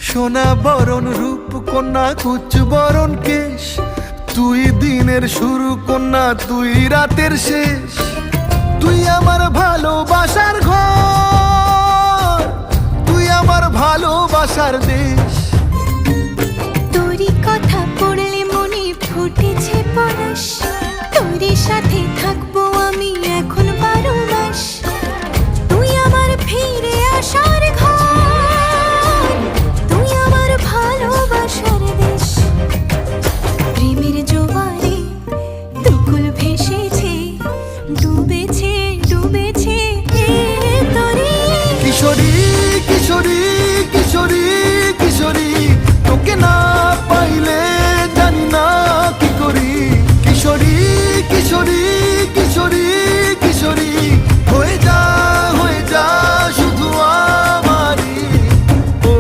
সোনা বরণ রূপ কন্যা কুচ বরণ কেশ, তুই দিনের শুরু কন্যা তুই রাতের শেষ। তুই আমার ভালোবাসার ঘর, তুই আমার ভালোবাসার দেশ। তোরই কথা পড়লে মনে ফুটেছে পরশ, তোরই সাথে থাকবো